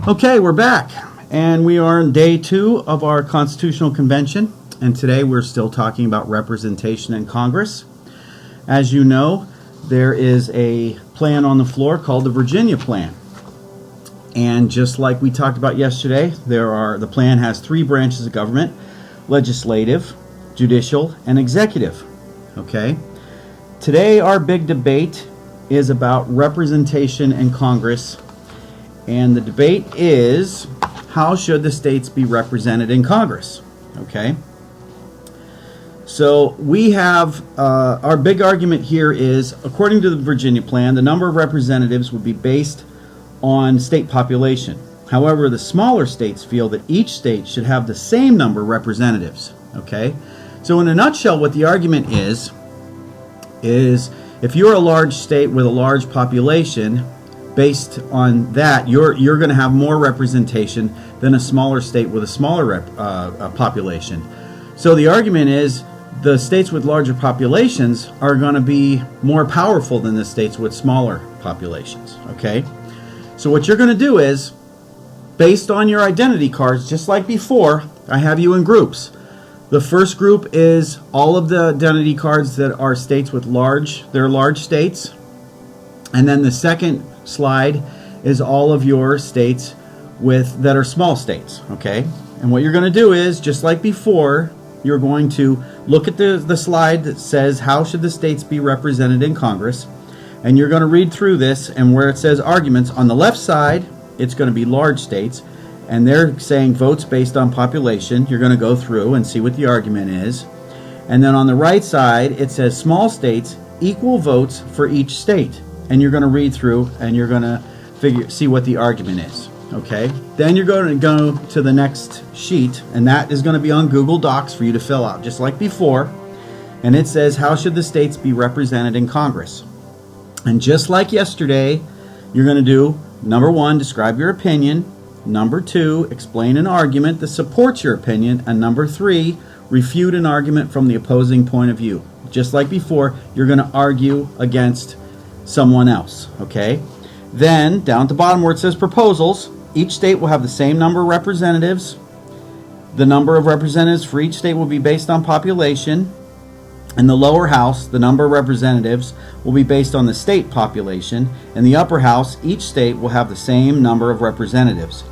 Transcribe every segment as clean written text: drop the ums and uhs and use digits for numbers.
Okay, we're back, and we are on day 2 of our Constitutional Convention, and today we're still talking about representation in Congress. As you know, there is a plan on the floor called the Virginia Plan, and just like we talked about yesterday, the plan has 3 branches of government: legislative, judicial, and executive. Okay, today our big debate is about representation in Congress. And the debate is, how should the states be represented in Congress? Okay. So we have, our big argument here is, according to the Virginia Plan, the number of representatives would be based on state population. However, the smaller states feel that each state should have the same number of representatives. Okay. So in a nutshell, what the argument is if you're a large state with a large population, based on that, you're going to have more representation than a smaller state with a smaller population. So the argument is the states with larger populations are going to be more powerful than the states with smaller populations. Okay? So what you're going to do is, based on your identity cards, just like before, I have you in groups. The first group is all of the identity cards that are states with large states. And then the second slide is all of your states that are small states. Okay, and what you're going to do is, just like before, you're going to look at the slide that says how should the states be represented in Congress, and you're going to read through this, and where it says arguments, on the left side it's going to be large states, and they're saying votes based on population. You're going to go through and see what the argument is. And then on the right side it says small states, equal votes for each state. And you're going to read through and you're going to see what the argument is. Okay? Then you're going to go to the next sheet, and that is going to be on Google Docs for you to fill out, just like before. And it says, how should the states be represented in Congress? And just like yesterday, you're going to do, number 1, describe your opinion. Number 2, explain an argument that supports your opinion. And number 3, refute an argument from the opposing point of view. Just like before, you're going to argue against someone else. Okay, then down at the bottom where it says proposals, each state will have the same number of representatives. The number of representatives for each state will be based on population. In the lower house, the number of representatives will be based on the state population. In the upper house, each state will have the same number of representatives.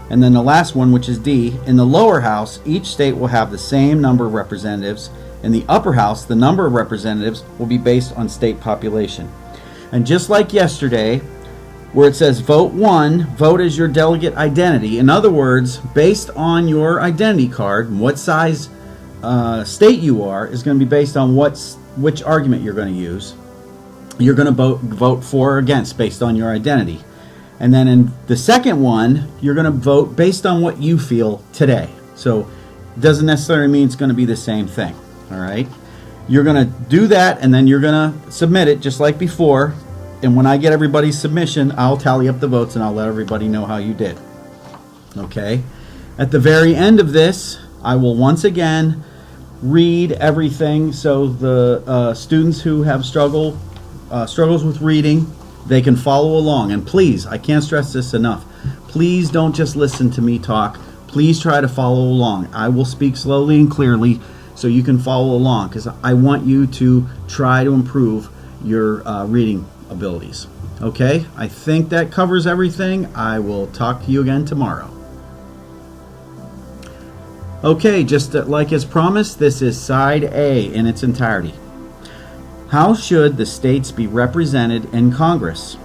And then the last one, which is D, in the lower house, each state will have the same number of representatives. In the upper house, the number of representatives will be based on state population. And just like yesterday, where it says vote 1, vote as your delegate identity. In other words, based on your identity card, what size state you are is going to be based on which argument you're going to use. You're going to vote for or against based on your identity. And then in the second one, you're going to vote based on what you feel today. So it doesn't necessarily mean it's going to be the same thing. All right? You're going to do that, and then you're going to submit it just like before. And when I get everybody's submission, I'll tally up the votes and I'll let everybody know how you did. Okay? At the very end of this, I will once again read everything so the students who have struggles with reading, they can follow along. And please, I can't stress this enough, please don't just listen to me talk. Please try to follow along. I will speak slowly and clearly so you can follow along, because I want you to try to improve your reading abilities. Okay, I think that covers everything. I will talk to you again tomorrow. Okay, just like as promised, this is side A in its entirety. How should the states be represented in Congress?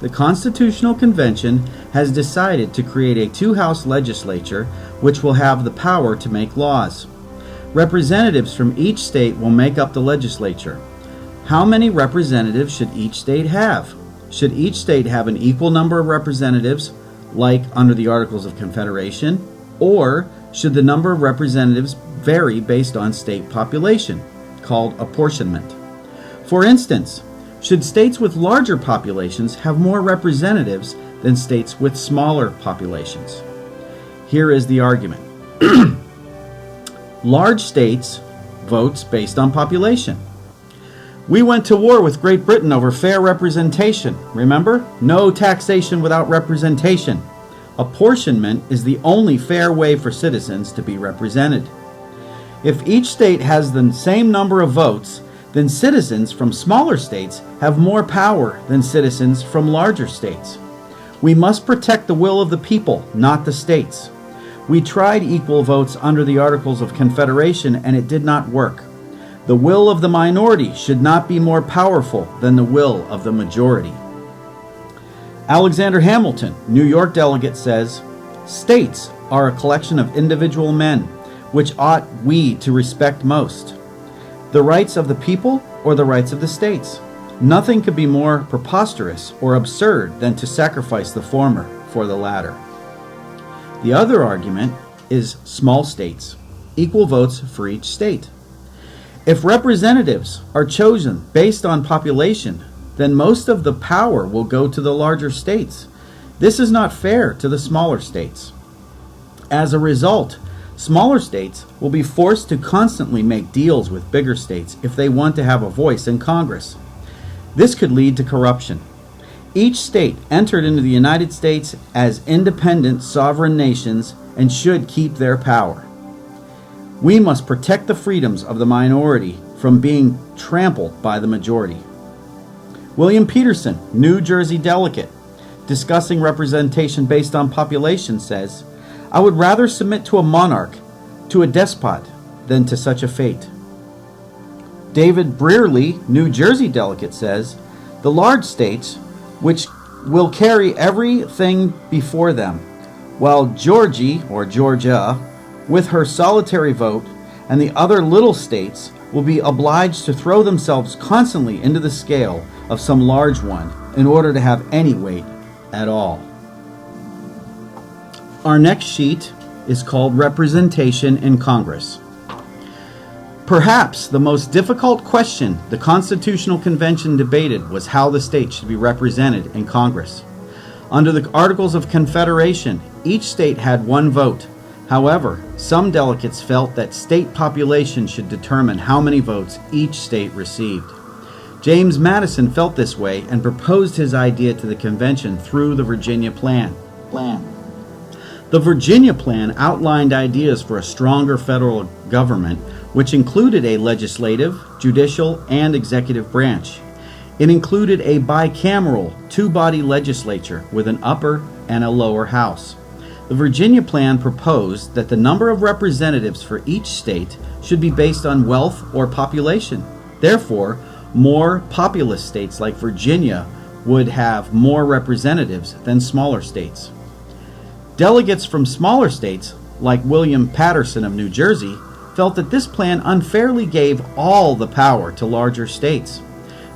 The Constitutional Convention has decided to create a 2-house legislature which will have the power to make laws. Representatives from each state will make up the legislature. How many representatives should each state have? Should each state have an equal number of representatives, like under the Articles of Confederation, or should the number of representatives vary based on state population, called apportionment? For instance, should states with larger populations have more representatives than states with smaller populations? Here is the argument. Large states votes based on population. We went to war with Great Britain over fair representation. Remember? No taxation without representation. Apportionment is the only fair way for citizens to be represented. If each state has the same number of votes, then citizens from smaller states have more power than citizens from larger states. We must protect the will of the people, not the states. We tried equal votes under the Articles of Confederation, and it did not work. The will of the minority should not be more powerful than the will of the majority. Alexander Hamilton, New York delegate, says, "States are a collection of individual men, which ought we to respect most. The rights of the people or the rights of the states? Nothing could be more preposterous or absurd than to sacrifice the former for the latter." The other argument is small states, equal votes for each state. If representatives are chosen based on population, then most of the power will go to the larger states. This is not fair to the smaller states. As a result, smaller states will be forced to constantly make deals with bigger states if they want to have a voice in Congress. This could lead to corruption. Each state entered into the United States as independent sovereign nations and should keep their power. We must protect the freedoms of the minority from being trampled by the majority. William Peterson, New Jersey delegate, discussing representation based on population, says, "I would rather submit to a monarch, to a despot, than to such a fate." David Brearley, New Jersey delegate, says, "The large states, which will carry everything before them, while Georgia, with her solitary vote, and the other little states will be obliged to throw themselves constantly into the scale of some large one in order to have any weight at all." Our next sheet is called Representation in Congress. Perhaps the most difficult question the Constitutional Convention debated was how the states should be represented in Congress. Under the Articles of Confederation, each state had one vote. However, some delegates felt that state population should determine how many votes each state received. James Madison felt this way and proposed his idea to the convention through the Virginia Plan. The Virginia Plan outlined ideas for a stronger federal government, which included a legislative, judicial, and executive branch. It included a bicameral, two-body legislature with an upper and a lower house. The Virginia Plan proposed that the number of representatives for each state should be based on wealth or population. Therefore, more populous states like Virginia would have more representatives than smaller states. Delegates from smaller states, like William Paterson of New Jersey, felt that this plan unfairly gave all the power to larger states.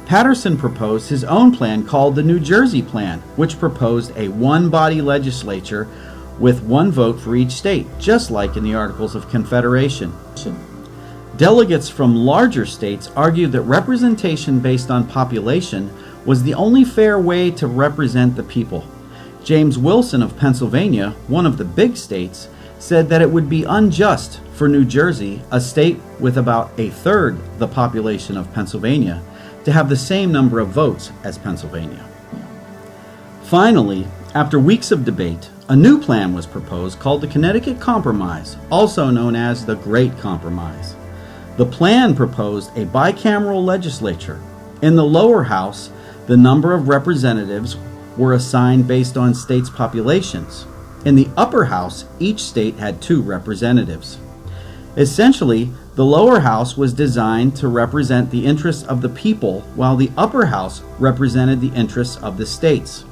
Paterson proposed his own plan called the New Jersey Plan, which proposed a one-body legislature with one vote for each state, just like in the Articles of Confederation. Delegates from larger states argued that representation based on population was the only fair way to represent the people. James Wilson of Pennsylvania, one of the big states, said that it would be unjust for New Jersey, a state with about a third the population of Pennsylvania, to have the same number of votes as Pennsylvania. Finally, after weeks of debate, a new plan was proposed called the Connecticut Compromise, also known as the Great Compromise. The plan proposed a bicameral legislature. In the lower house, the number of representatives were assigned based on states' populations. In the upper house, each state had 2 representatives. Essentially, the lower house was designed to represent the interests of the people, while the upper house represented the interests of the states.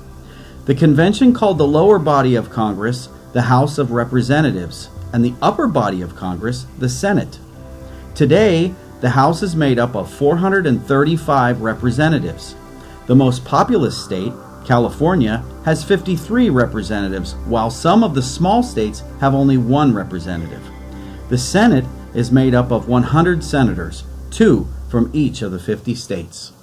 The convention called the lower body of Congress the House of Representatives, and the upper body of Congress the Senate. Today, the House is made up of 435 representatives. The most populous state, California, has 53 representatives, while some of the small states have only 1 representative. The Senate is made up of 100 senators, 2 from each of the 50 states.